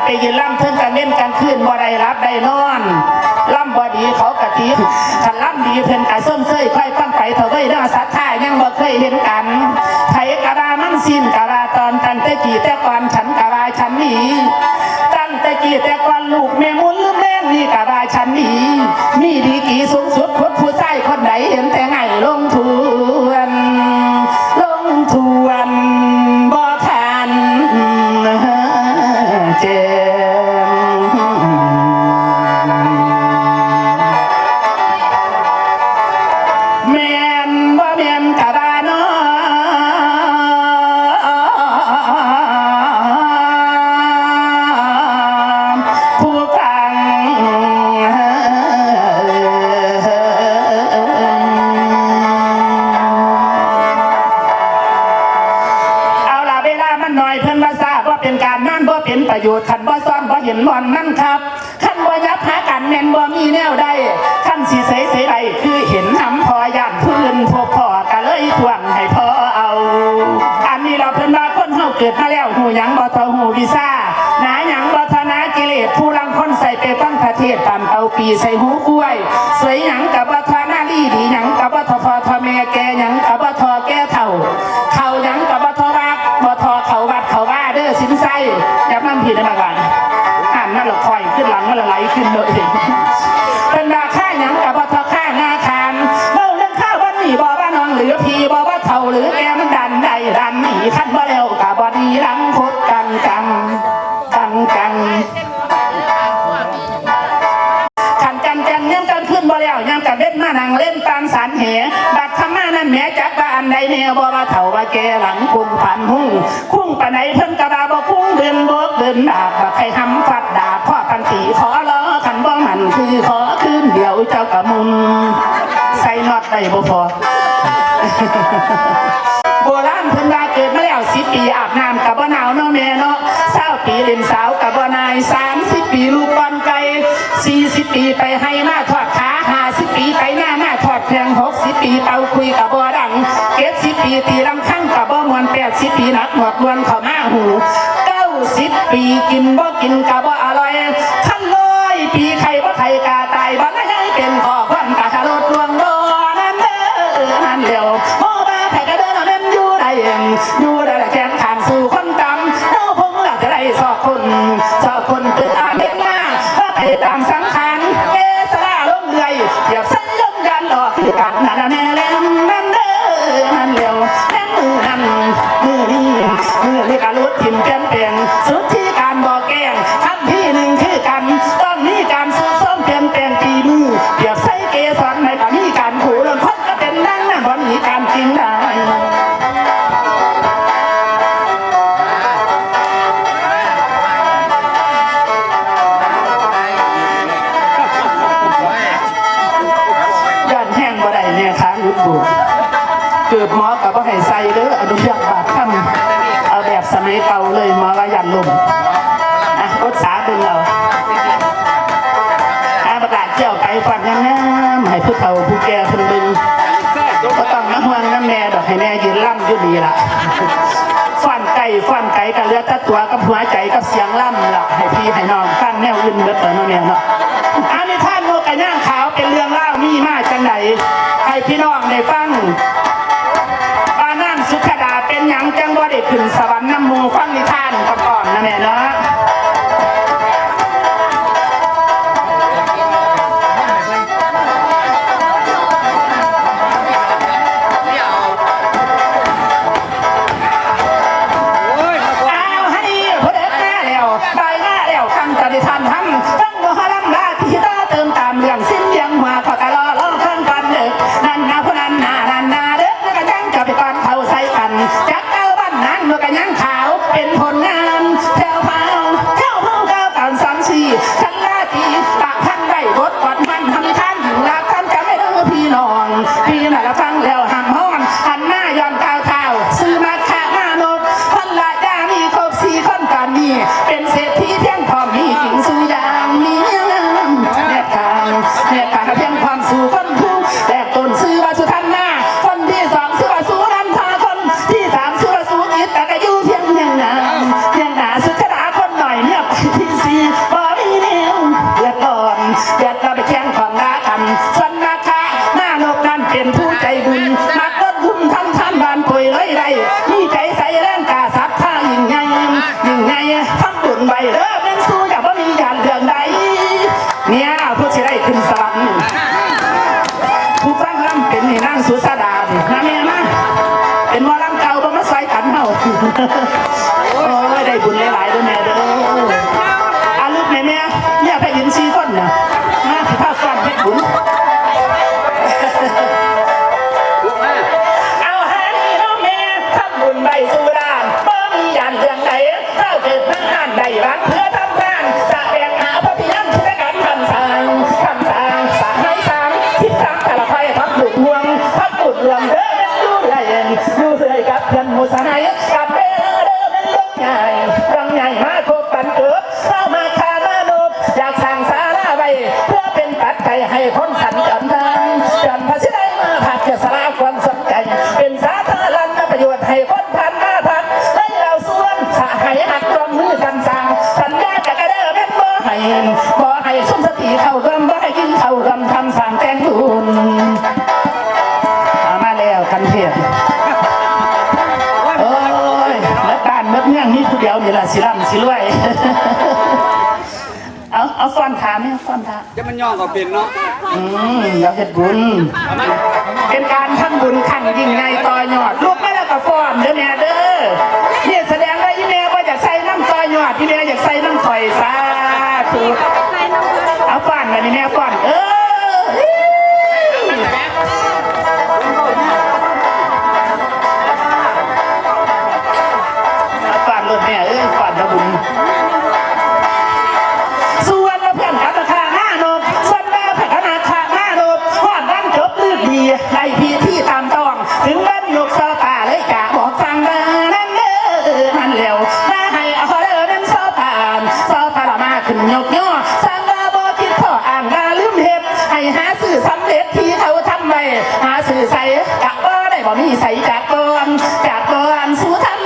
ไปยืนล่ำเทิงกันเล่นกันขึ้นบ่ได้รับได้นอนล่ำบ่ดีเขากะตีขันล่ำดีเพิ่นกะส้มเซ้ยค่อยฟังไปเถอะเว้ยเด้อสัทธายังบ่เคยเห็นกันไผกะว่ามันสิ้นกะว่าตอนตั้งแต่กี่แต่ก่อนฉันกะว่าฉันนี้ตั้งแต่กี่แต่ก่อนลูกแม่มุนลืมแรงนี่กะว่าฉันนี้มีดีกี่สูงสุดคนผู้ชายคนไหนเห็นแต่ไงลงทวนบ่ทันเจแม่นบ่แม่นกะว่าน้อผู้ฟังหน่อยเพิ่นว่าทราบว่าเป็นการนั่นบ่เป็นประโยชน์ขันบ่ซ้อนบ่เห็นมอนนั่นครับขันบ่ยับหากันแม่นบ่มีแนวใดขันสิเสยใดคือเห็นหำพอย่านพื้นพบพ่อก็เลยทวงให้พ่อเอาอันนี้เราเพิ่นว่าคนเฮาเกิดมาแล้วหูหยังบ่ทอหูวิซ่าหนาหยังบ่ทอนากิเลสผู้ลังคนใส่ไปฟังประเทศตามเอาปีใส่หูกล้วยสวยหยังกับบ่ทอนาลีดีหยังกับบ่ทอพ่อทอแม่แก่หยังกับบ่ทอแก่เฒ่าเขาหยังกับบ่ทอวัดบ่ทอเขาวัดเขาว่าเด้อสินไส้ยับน้ำผีในบางวันอ่านนั่นหลอกคอยขึ้นหลังมันละไหลขึ้นเลยเป็นราค่าหยังกับบ่ทอค่าหน้าคานเมื่อเรื่องข้าววันนี้บ่ว่าน้องหรือพีบ่ว่าเฒ่าหรือแกมันดันได้ดันหนีขั้นบ่เร็วกับบ่ดีรังคดกันขันกันยังกันขึ้นบ่แล้วยังกันเล่นมานั่งเล่นตามสารเหบัดธรรมะนั่นแม้จักว่าอันใดแนวบ่ว่าเฒ่าว่าแกหลังคุ้มพันหุ่งคุ้งปะไหนเพิ่นกะว่าบ่คุ้งเดินบกเดินดาบใครหำฟัดดาบพ่อปันตีขอล้อขันบ่มันคือขอคืนเดียวเจ้ากะมุนใส่น็อตได้บ่พอโบราณเพิ่นว่าเกิดมาแล้ว10 ปีอาบน้ำกับบ่หนาวเนาะแม่เนาะ20 ปีเล่นสาวกับบ่นาย30 ปีลูกบอลไก่40 ปีไปให้มาทอดขา50 ปีไปหน้ามาทอดเพียง60 ปีเป่าคุยกับบ่ดัง70 ปีตีลำข้างกับบ่มวน80 ปีนักหมวกมวนเข้ามาหู90 ปีกินบ่กินกับบ่อร่อยขั้น100 ปีใครบ่ใครกาตายบ่ได้ให้เป็นข้อความกะลดลวงบ่นั่นเด้อนั่นเดียวอยู่ได้แข่งขันสู่คนจำเราคงหลักจะได้สอบคนเกิดอาเมตนาว่าไปตามสังขารเอสลาล้มเลยเดี๋ยวสัญญายันหลอกกันนั่นแน่เล่นนั่นเด้อนั่นเร็วนั่นมือนี่การลดถิ่นเปลี่ยนแปลงสุดที่การบอกแกงขั้นที่หนึ่งคือกันต้องมีการสู้ซ้อมเปลี่ยนแปลงปีมือเดี๋ยวใส่เกสรในการมีการขู่ลงคนก็เป็นนั่งเพราะมีการจริงได้เกิดหมอกับว่าให้ใส่เด้ออนุญาตบาดข้ามเอาแบบสมัยเก่าเลยหมอว่ายันลมรักษาดึงเราประกาศเจ้าไก่ฟันยังให้ผู้เฒ่าผู้แก่คนดึงก็ต้องมาห่วงน้ำแม่ดอกให้แม่ยืนล่ำอยู่ดีละฟันไก่กับเลือดตะตัวกับหัวใจกับเสียงล่ำละให้พี่ให้น้องฟังแนวอื่นเบิดเต๋อน้องเนี่ยเนาะอันนี้ท่านโมกะย่างขาวเป็นเรื่องเล่ามีมากจังไหนให้พี่น้องได้ฟังปานั่นสุขดาเป็นหยังจังบ่ได้ขึ้นสวรรค์น้ำมูฟังนิทานก่อนนะแม่เนาะเอาให้พอเด็กแม่แล้วใบหน้าแล้วคำจะได้ทันทำตั้งหัวลำลาที่ตาเติมตามเรื่องสิ้นยังหัวขอกะล้อล้อเครื่องกันเด็กนั่นนาผู้นั้นนาเด็กแล้วก็ยังจะไปก่อนเขาใส่กันจักเก้าบ้านนั้นเมื่อกันยังขาวเป็นผลงานแถวฟ้า มาใส่กันเฮาโอ้ยได้บุญหลายๆด้วยแม่เด้ออาลูกแม่เนี่ยไปยินซีต้นเนี่ยมาที่ภาคฟันเพชรบุญเอาหานี่น้องแม่ทำบุญใบสุดานบ่มียานเรื่องใดเจ้าเกิดทั้งงานใดบ้างเพื่อทำงานจะแบ่งหาพระพิยันที่ได้การทำสร้างสร้างคิดสร้างแต่ละไพ่ทับบุญรวมเด้อเป็นดูเรื่อยกับเพื่อนหมู่สหายกับเด้อเป็นลูกใหญ่รังใหญ่มาคบกันเกิดเข้ามาคามาโนบอยากสั่งสาราไว้เพื่อเป็นปัจจัยให้คนสัญจรทางจนพระชิได้มาผักเกิดสละความสนใจเป็นสาธารณประโยชน์ให้คนผ่านมาพักให้เราส่วนสหายหักรวมมือกันสั่งสัญญาจะกระเด้อเป็นบ่ให้สุนทรีเข้ารวมบ่ให้กินเข้ารวมทำสั่งแต่งบุญมาแล้วกันเทียบโอ้ยแล้วการเมื่อเงี้ยนี่ผู้เดียวนี่แหละสิร่ำสิรวยเอาฟ้อนขาไหมฟ้อนขาจะมันย่องก็เป็นเนาะเราเฮ็ดบุญเป็นการทำบุญขั้นยิ่งใหญ่ต่อยอดลูกไม่แล้วก็ฟ้อนเด้อแม่เด้อเนี่ยแสดงว่าอีแม่ว่าอยากใส่น้ำต่อยอดอีแม่อยากใส่น้ำข่อยซาถูกเอาฟ้อนมานี่แม่ฟ้อนฟ้อนรถแม่ฟ้อนระบุญส่วนเพื่อนขับราคาหน้านกส่วนแม่ผักนาคาหน้านกหอดบ้านจบลืดดีในพี่ที่ตามต้องถึงบ้านนกซาตาเลยกะบอกฟังนั่นมันเร็วมาให้เอาเด้อนั่นซาตาละมาขึ้นยกย่อสังกาบอกคิดพ่ออ่านกาลืมเห็ดให้หาสื่อสำเร็จที่เขาทำไปหาสื่อใส่กะบ่ได้บ่มีใส่จากบอนสู้ทำ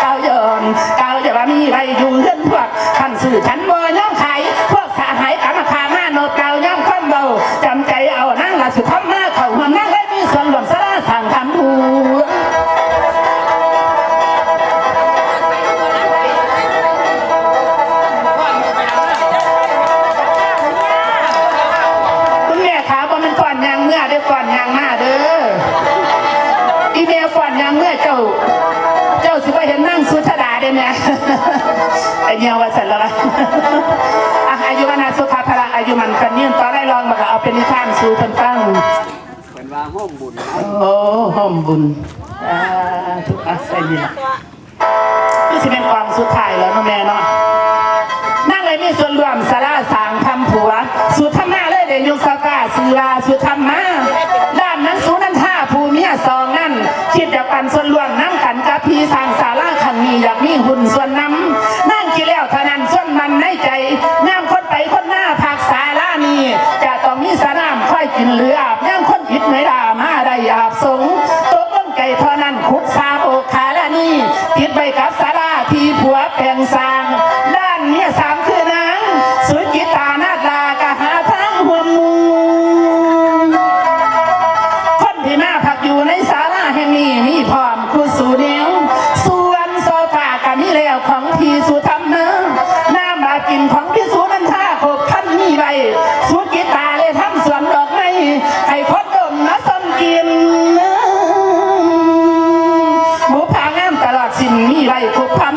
ก้าวจะว่ามีใบอยู่เรื่องพวกท่านสื่อฉันบ่ย่อมขายพวกสหายกรรมคามาโนเก่าย่อมคว่ำเบาจำใจเอานั่งละสุดท้องหน้าเข่าหัวนั่งให้มีส่วนรวมสละสั่งทำหูคุณแม่ขาบ่มันก่อนยางเมื่อได้ก่อนยางมาเด้ออีเมียก่อนยางเมื่อเจ้าสิว่าเห็นนั่งสุธดาได้ไหมไอเมียว่าเสร็จแล้วอายุวันสุขภาระอายุมันกันยืนตอนได้ลองมาเอาเป็นนิทานสู่คนฟังเป็นว่าห้อมบุญโอ้ห้อมบุญทุกอาศัยนี่นี่สิเป็นกองสุดท้ายแล้วน้องแม่เนาะนั่งเลยมีส่วนรวมสาระสางคำผัวสุดธรรมะเลยเดี๋ยวยุสกาสุราสุดธรรมะด้านนั้นสูนันท่าภูมิซองนั่นคิดอยากปั่นส่วนรวมน้ำกันกับพี่สร้างสาระขันมีอยากมีหุ่นส่วนน้ำนั่งกินแล้วเท่านั้นส่วนมันในใจน้ำคนไปคนหน้าผักสาระนี้จะต้องมีสนามค่อยกินหรืออาบย่างคนผิดไม่ด่ามาได้อาบสงโต๊ะต้นไก่เท่านั้นขุดซาโบขาและนี่ติดไปกับสาระที่ผัวแปลงสร้างด้านนี้สามคือนางสุจิตานาดลากะหาทั้งหัวมูคนที่มาพักอยู่ในศาลาแห่งนี้มีพร้อมคู่สู่เดียวส่วนโซฟากันนี่แล้วของพี่สุธรรมเนื้อน้ำบากินของพี่สุนันท่าขบขันมีใบสุจิตาเลยทำสวนดอกไม้ให้คนดมนะส้มกินหมูพางามตลอดสิ้นมีใบขบพัน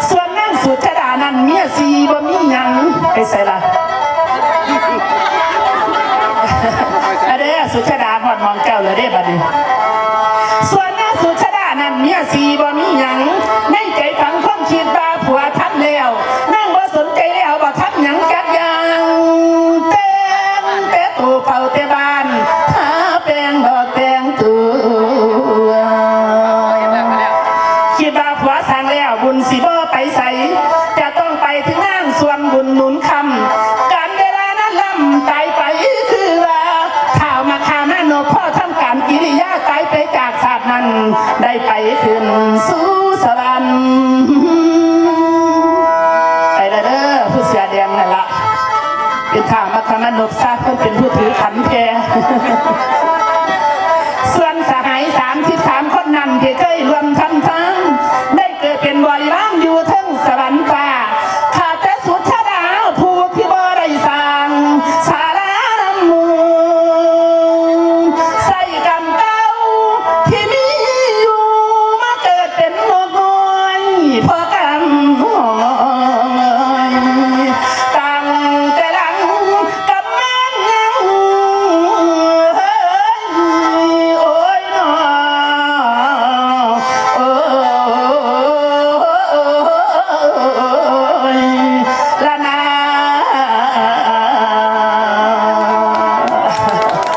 ส่วนนั่งสุชดานั้นเมียสีบ่มียังไปใส่ละเด้อสุชดาหอดมองเจ้าเลยเด้บัดนี้ส่วนนั่งสุชดานั้นเมียสีบ่มียังในใจฝังความคิดว่าผัวทำแล้วนั่งบ่สนใจแล้วบ่ทำหยังจักอย่างเต้นเตะตูเฝ้าเตะบ้านหาแปลงบ่แต่งตัวคิดว่าผัวสั่งแล้วบุญสิบ่ไปใส่จะต้องไปถึงงานส่วนบุญหนุนคำการเวลานั้นลำตายไปคือว่าข่าวมาข่าวมาโนพ่อทำการกิริยาตายไปจากศาสตร์นั้นได้ไปขึ้นสู่สวรรค์ไปเด้อผู้เสียแดงนั่นละเป็นข่าวมาข่าวมาโนซาเพิ่นเป็นผู้ถือขันแพส่วนสหาย33คนนั้นที่เคย